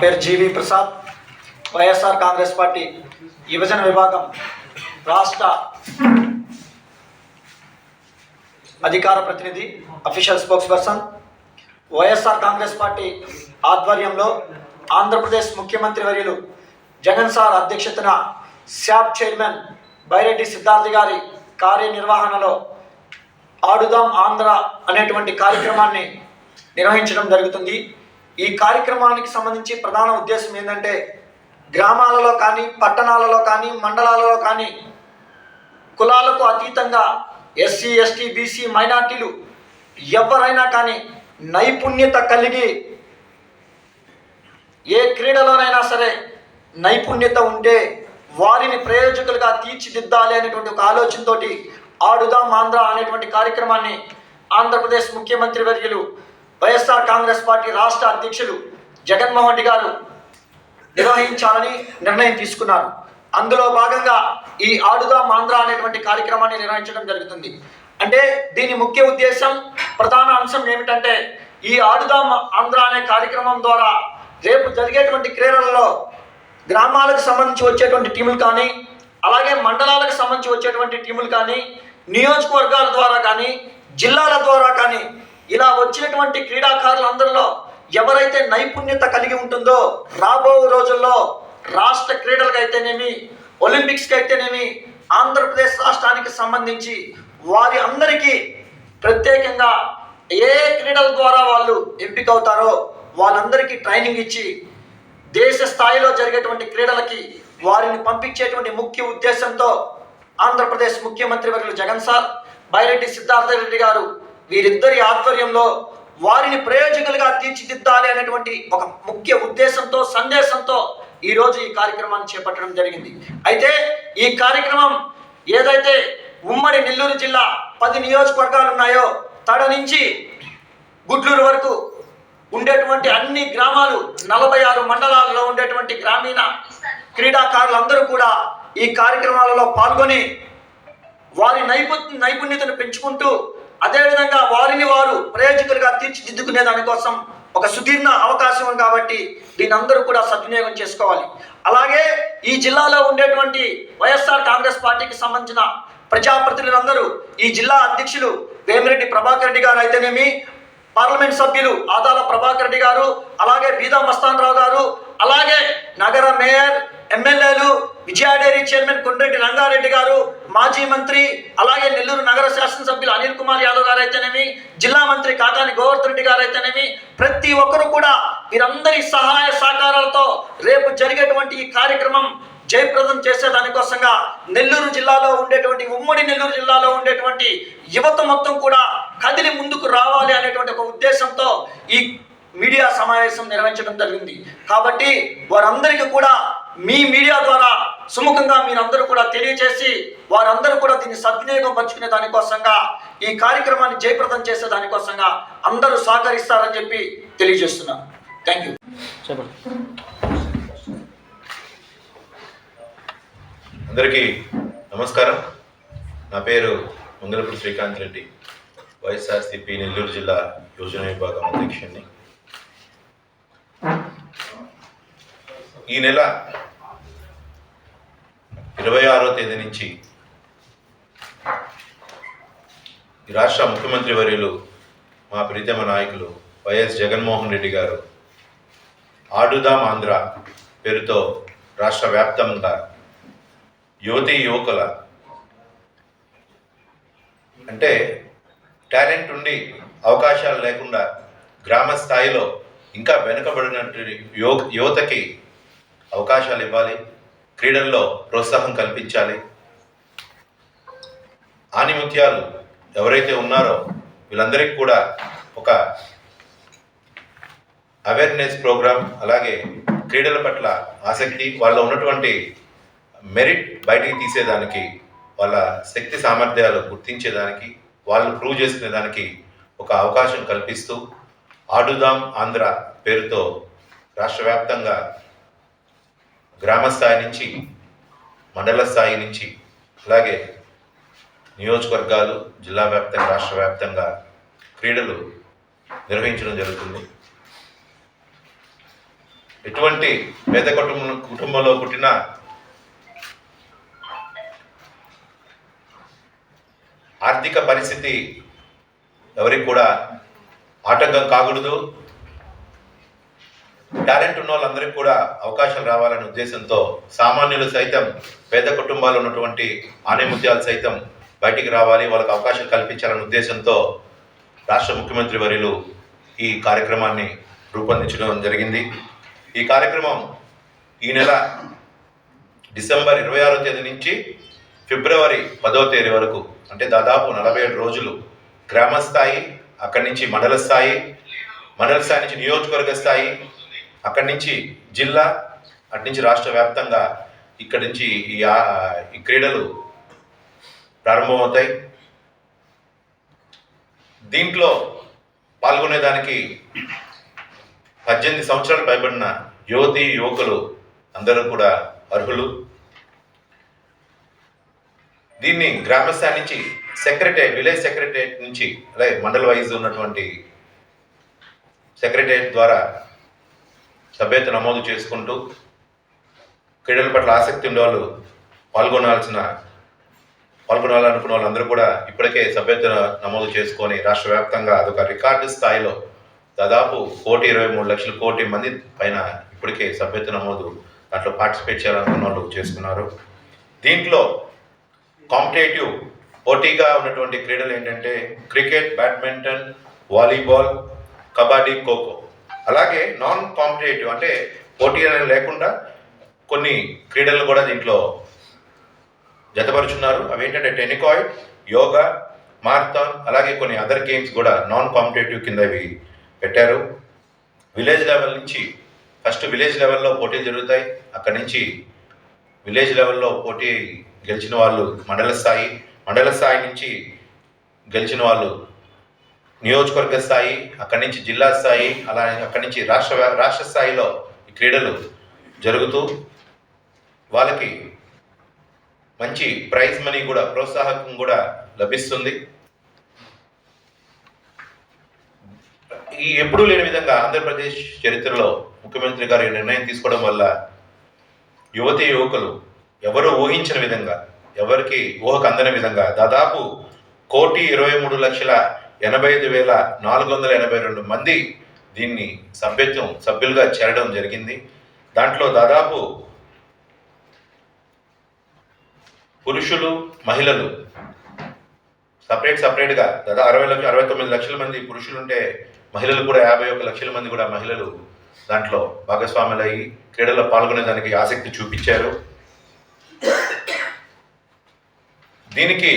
పేరు జీవి ప్రసాద్, వైఎస్ఆర్ కాంగ్రెస్ పార్టీ యువజన విభాగం రాష్ట్ర అధికార ప్రతినిధి, official spokes person. YSR Congress party ఆధ్వర్యంలో ఆంధ్రప్రదేశ్ ముఖ్యమంత్రి వర్యులు జగన్ సార్ అధ్యక్షతన శాప్ చైర్మన్ బైరెడ్డి సిద్ధార్థ గారి కార్యనిర్వహణలో ఆడుదాం ఆంధ్ర అనేటువంటి కార్యక్రమాన్ని నిర్వహించడం జరుగుతుంది. ఈ కార్యక్రమానికి సంబంధించి ప్రధాన ఉద్దేశం ఏంటంటే, గ్రామాలలో కానీ, పట్టణాలలో కానీ, మండలాలలో కానీ కులాలకు అతీతంగా ఎస్సీ, ఎస్టీ, బీసీ, మైనార్టీలు ఎవరైనా కానీ నైపుణ్యత కలిగి ఏ క్రీడలోనైనా సరే నైపుణ్యత ఉంటే వారిని ప్రయోజకులుగా తీర్చిదిద్దాలి అనేటువంటి ఒక ఆలోచనతో ఆడుదాం ఆంధ్ర అనేటువంటి కార్యక్రమాన్ని ఆంధ్రప్రదేశ్ ముఖ్యమంత్రి వర్యులు వైఎస్ఆర్ కాంగ్రెస్ పార్టీ రాష్ట్ర అధ్యక్షులు జగన్మోహన్ రెడ్డి గారు నిర్వహించాలని నిర్ణయం తీసుకున్నారు. అందులో భాగంగా ఈ ఆడుదాం ఆంధ్ర అనేటువంటి కార్యక్రమాన్ని నిర్వహించడం జరుగుతుంది. అంటే దీని ముఖ్య ఉద్దేశం, ప్రధాన అంశం ఏమిటంటే, ఈ ఆడుదాం ఆంధ్ర అనే కార్యక్రమం ద్వారా రేపు జరిగేటువంటి క్రీడలలో గ్రామాలకు సంబంధించి వచ్చేటువంటి టీములు కానీ, అలాగే మండలాలకు సంబంధించి వచ్చేటువంటి టీములు కానీ, నియోజకవర్గాల ద్వారా కానీ, జిల్లాల ద్వారా కానీ, ఇలా వచ్చినటువంటి క్రీడాకారులందరిలో ఎవరైతే నైపుణ్యత కలిగి ఉంటుందో రాబో రోజుల్లో రాష్ట్ర క్రీడలకు అయితేనేమి, ఒలింపిక్స్కి అయితేనేమి, ఆంధ్రప్రదేశ్ రాష్ట్రానికి సంబంధించి వారి అందరికీ ప్రత్యేకంగా ఏ క్రీడల ద్వారా వాళ్ళు ఎంపిక అవుతారో వాళ్ళందరికీ ట్రైనింగ్ ఇచ్చి దేశ స్థాయిలో జరిగేటువంటి క్రీడలకి వారిని పంపించేటువంటి ముఖ్య ఉద్దేశంతో ఆంధ్రప్రదేశ్ ముఖ్యమంత్రి వర్యులు జగన్ సార్, బైరెడ్డి సిద్ధార్థ రెడ్డి గారు వీరిద్దరి ఆధ్వర్యంలో వారిని ప్రయోజకులుగా తీర్చిదిద్దాలి అనేటువంటి ఒక ముఖ్య ఉద్దేశంతో, సందేశంతో ఈరోజు ఈ కార్యక్రమాన్ని చేపట్టడం జరిగింది. అయితే ఈ కార్యక్రమం ఏదైతే ఉమ్మడి నెల్లూరు జిల్లా 10 నియోజకవర్గాలు ఉన్నాయో, తడ నుంచి గుడ్లూరు వరకు ఉండేటువంటి అన్ని గ్రామాలు, 46 మండలాల్లో ఉండేటువంటి గ్రామీణ క్రీడాకారులందరూ కూడా ఈ కార్యక్రమాలలో పాల్గొని వారి నైపుణ్యతను పెంచుకుంటూ, అదేవిధంగా వారిని వారు ప్రయోజకులుగా తీర్చిదిద్దుకునే దానికోసం ఒక సుదీర్ఘ అవకాశం కాబట్టి దీని అందరూ కూడా సద్వినియోగం చేసుకోవాలి. అలాగే ఈ జిల్లాలో ఉండేటువంటి వైఎస్ఆర్ కాంగ్రెస్ పార్టీకి సంబంధించిన ప్రజాప్రతినిధులందరూ, ఈ జిల్లా అధ్యక్షులు వేమిరెడ్డి ప్రభాకర్ రెడ్డి గారు అయితేనేమి, పార్లమెంట్ సభ్యులు ఆదాల ప్రభాకర్ రెడ్డి గారు, అలాగే బీదా మస్తాన్ రావు గారు, అలాగే నగర మేయర్, ఎమ్మెల్యేలు, విజయ డైరీ చైర్మన్ కొండ్రెడ్డి రంగారెడ్డి గారు, మాజీ మంత్రి, అలాగే నెల్లూరు నగర శాసనసభ్యులు అనిల్ కుమార్ యాదవ్ గారు అయితేనేమి, జిల్లా మంత్రి కాకాని గోవర్ధన్ రెడ్డి గారు అయితేనేమి, ప్రతి ఒక్కరు కూడా వీరందరి సహాయ సహకారాలతో రేపు జరిగేటువంటి ఈ కార్యక్రమం జయప్రదం చేసేదానికోసంగా నెల్లూరు జిల్లాలో ఉండేటువంటి, ఉమ్మడి నెల్లూరు జిల్లాలో ఉండేటువంటి యువత మొత్తం కూడా కదిలి ముందుకు రావాలి అనేటువంటి ఒక ఉద్దేశంతో ఈ మీడియా సమావేశం నిర్వహించడం జరిగింది. కాబట్టి వారందరికీ కూడా మీ మీడియా ద్వారా సుముఖంగా మీరందరూ కూడా తెలియజేసి వారందరూ కూడా దీన్ని సద్వినియోగం పంచుకునే దానికోసంగా, ఈ కార్యక్రమాన్ని జయప్రదం చేసే దానికోసంగా అందరూ సహకరిస్తారని చెప్పి తెలియజేస్తున్నాను. Thank you. అందరికీ నమస్కారం. నా పేరు మంగళపూడి శ్రీకాంత్ రెడ్డి, వైఎస్ఆర్సీపీ నెల్లూరు జిల్లా యోజన విభాగం అధ్యక్షుడిని. ఈ నెల 26వ తేదీ నుంచి ఈ రాష్ట్ర ముఖ్యమంత్రి వర్యులు మా ప్రీతమ నాయకులు వైఎస్ జగన్మోహన్ రెడ్డి గారు ఆడుదాం ఆంధ్ర పేరుతో రాష్ట్ర వ్యాప్తంగా యువతీ యువకుల, అంటే టాలెంట్ ఉండి అవకాశాలు లేకుండా గ్రామ స్థాయిలో ఇంకా వెనుకబడినట్టు యువతకి అవకాశాలు ఇవ్వాలి, క్రీడల్లో ప్రోత్సాహం కల్పించాలి. ఆణిముత్యాలు ఎవరైతే ఉన్నారో వీళ్ళందరికీ కూడా ఒక అవేర్నెస్ ప్రోగ్రామ్, అలాగే క్రీడల పట్ల ఆసక్తి, వాళ్ళలో ఉన్నటువంటి మెరిట్ బయటికి తీసేదానికి, వాళ్ళ శక్తి సామర్థ్యాలు గుర్తించేదానికి, వాళ్ళు ప్రూవ్ చేసుకునేదానికి ఒక అవకాశం కల్పిస్తూ ఆడుదాం ఆంధ్ర పేరుతో రాష్ట్ర వ్యాప్తంగా గ్రామ స్థాయి నుంచి, మండల స్థాయి నుంచి, అలాగే నియోజకవర్గాలు, జిల్లా వ్యాప్తంగా, రాష్ట్ర వ్యాప్తంగా క్రీడలు నిర్వహించడం జరుగుతుంది. ఎటువంటి పేద కుటుంబంలో పుట్టిన ఆర్థిక పరిస్థితి ఎవరికి కూడా ఆటంకం కాకూడదు. టాలెంట్ ఉన్న వాళ్ళందరికీ కూడా అవకాశం రావాలనే ఉద్దేశంతో సామాన్యులు సైతం, పేద కుటుంబాలు ఉన్నటువంటి ఆణిముత్యాలు సైతం బయటికి రావాలి, వాళ్ళకి అవకాశం కల్పించాలనే ఉద్దేశంతో రాష్ట్ర ముఖ్యమంత్రి వర్యులు ఈ కార్యక్రమాన్ని రూపొందించడం జరిగింది. ఈ కార్యక్రమం ఈ నెల డిసెంబర్ 26వ తేదీ నుంచి ఫిబ్రవరి 10వ తేదీ వరకు, అంటే దాదాపు 47 రోజులు గ్రామ స్థాయి, అక్కడి నుంచి మండల స్థాయి, మండల స్థాయి నుంచి నియోజకవర్గ స్థాయి, అక్కడి నుంచి జిల్లా, అటు నుంచి రాష్ట్ర వ్యాప్తంగా ఇక్కడి నుంచి ఈ క్రీడలు ప్రారంభమవుతాయి. దీంట్లో పాల్గొనేదానికి 18 సంవత్సరాలు పైబడిన యువతీ యువకులు అందరూ కూడా అర్హులు. దీన్ని గ్రామస్థాయి నుంచి సెక్రటరేట్, విలేజ్ సెక్రటరేట్ నుంచి, అలాగే మండల వైజ్ ఉన్నటువంటి సెక్రటరేట్ ద్వారా సభ్యత నమోదు చేసుకుంటూ క్రీడల పట్ల ఆసక్తి ఉండే వాళ్ళు పాల్గొనాలనుకున్న వాళ్ళందరూ కూడా ఇప్పటికే సభ్యత నమోదు చేసుకొని రాష్ట్ర వ్యాప్తంగా అదొక రికార్డు స్థాయిలో దాదాపు 1,23,00,000 కోటి మంది పైన ఇప్పటికే సభ్యత నమోదు దాంట్లో పార్టిసిపేట్ చేయాలనుకున్న వాళ్ళు చేసుకున్నారు. దీంట్లో కాంపిటేటివ్ పోటీగా ఉన్నటువంటి క్రీడలు ఏంటంటే cricket, badminton, volleyball, kabaddi, kho kho. అలాగే నాన్ కాంపిటేటివ్ అంటే పోటీ అనేది లేకుండా కొన్ని క్రీడలు కూడా దీంట్లో జతపరుచున్నారు. అవి ఏంటంటే టెనికాయిడ్, యోగా, మారథాన్, అలాగే కొన్ని అదర్ గేమ్స్ కూడా నాన్ కాంపిటేటివ్ కింద ఇవి పెట్టారు. విలేజ్ లెవెల్ నుంచి ఫస్ట్ విలేజ్ లెవెల్లో పోటీలు జరుగుతాయి. అక్కడి నుంచి విలేజ్ లెవెల్లో పోటీ గెలిచిన వాళ్ళు మండల స్థాయి నుంచి గెలిచిన వాళ్ళు నియోజకవర్గ స్థాయి, అక్కడి నుంచి జిల్లా స్థాయి, అలాగే అక్కడి నుంచి రాష్ట్ర స్థాయిలో ఈ క్రీడలు జరుగుతూ వాళ్ళకి మంచి ప్రైజ్ మనీ కూడా, ప్రోత్సాహకం కూడా లభిస్తుంది. ఈ ఎప్పుడూ లేని విధంగా ఆంధ్రప్రదేశ్ చరిత్రలో ముఖ్యమంత్రి గారు ఈ నిర్ణయం తీసుకోవడం వల్ల యువతీ యువకులు ఎవరు ఊహించిన విధంగా, ఎవరికి ఊహకు అందని విధంగా దాదాపు 1,23,85,482 మంది దీన్ని సభ్యులుగా చేరడం జరిగింది. దాంట్లో దాదాపు పురుషులు, మహిళలు సపరేట్గా దాదాపు 69 లక్షల మంది పురుషులుంటే మహిళలు కూడా 51 లక్షల మంది కూడా మహిళలు దాంట్లో భాగస్వాములయ్యి క్రీడల్లో పాల్గొనేదానికి ఆసక్తి చూపించారు. దీనికి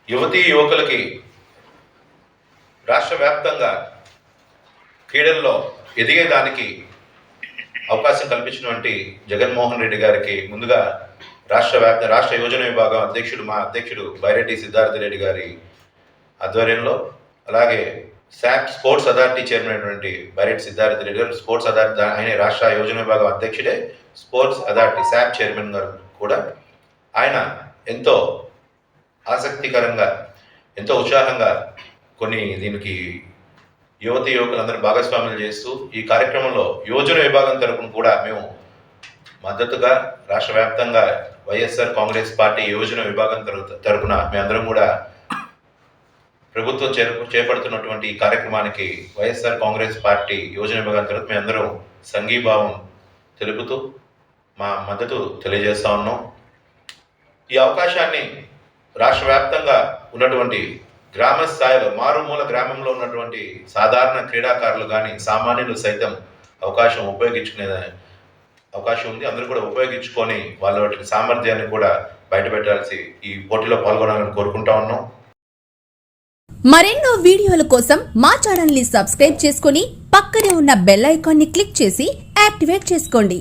యువతీ యువకులకి రాష్ట్ర వ్యాప్తంగా క్రీడల్లో ఎదిగేదానికి అవకాశం కల్పించినటువంటి జగన్మోహన్ రెడ్డి గారికి ముందుగా రాష్ట్ర యోజన విభాగం మా అధ్యక్షుడు బైరెడ్డి సిద్ధార్థ రెడ్డి గారి ఆధ్వర్యంలో, అలాగే శాప్ స్పోర్ట్స్ అథారిటీ చైర్మన్ అయినటువంటి బైరెడ్డి సిద్ధార్థ రెడ్డి గారు, స్పోర్ట్స్ అథారిటీ ఆయన రాష్ట్ర యోజన విభాగం అధ్యక్షుడే, స్పోర్ట్స్ అథారిటీ శాప్ చైర్మన్ గారు కూడా ఆయన ఎంతో ఆసక్తికరంగా, ఎంతో ఉత్సాహంగా దీనికి యువతీ యువకులందరూ భాగస్వాములు చేస్తూ ఈ కార్యక్రమంలో యోజన విభాగం తరపున కూడా మేము మద్దతుగా రాష్ట్ర వ్యాప్తంగా వైఎస్ఆర్ కాంగ్రెస్ పార్టీ యోజన విభాగం తరపున మేమందరం కూడా ప్రభుత్వం చేపడుతున్నటువంటి ఈ కార్యక్రమానికి వైఎస్ఆర్ కాంగ్రెస్ పార్టీ యోజన విభాగం తరపున మేమందరం సంఘీభావం తెలుపుతూ మా మద్దతు తెలియజేస్తా ఉన్నాం. ఈ అవకాశాన్ని రాష్ట్ర వ్యాప్తంగా ఉన్నటువంటి గ్రామ స్థాయిలో, మారుమూల గ్రామంలో ఉన్నటువంటి సాధారణ క్రీడాకారులు కానీ సామాన్యులు సైతం ఉపయోగించుకునే అవకాశం ఉంది. అందరూ కూడా ఉపయోగించుకొని వాళ్ళ సామర్థ్యాన్ని కూడా బయటపెట్టాల్సి ఈ పోటీలో పాల్గొనాలని కోరుకుంటా ఉన్నాం. మరెన్నో వీడియోల కోసం మా ఛానల్ ని సబ్స్క్రైబ్ చేసుకుని పక్కనే ఉన్న బెల్ ఐకాన్ ని క్లిక్ చేసి యాక్టివేట్ చేసుకోండి.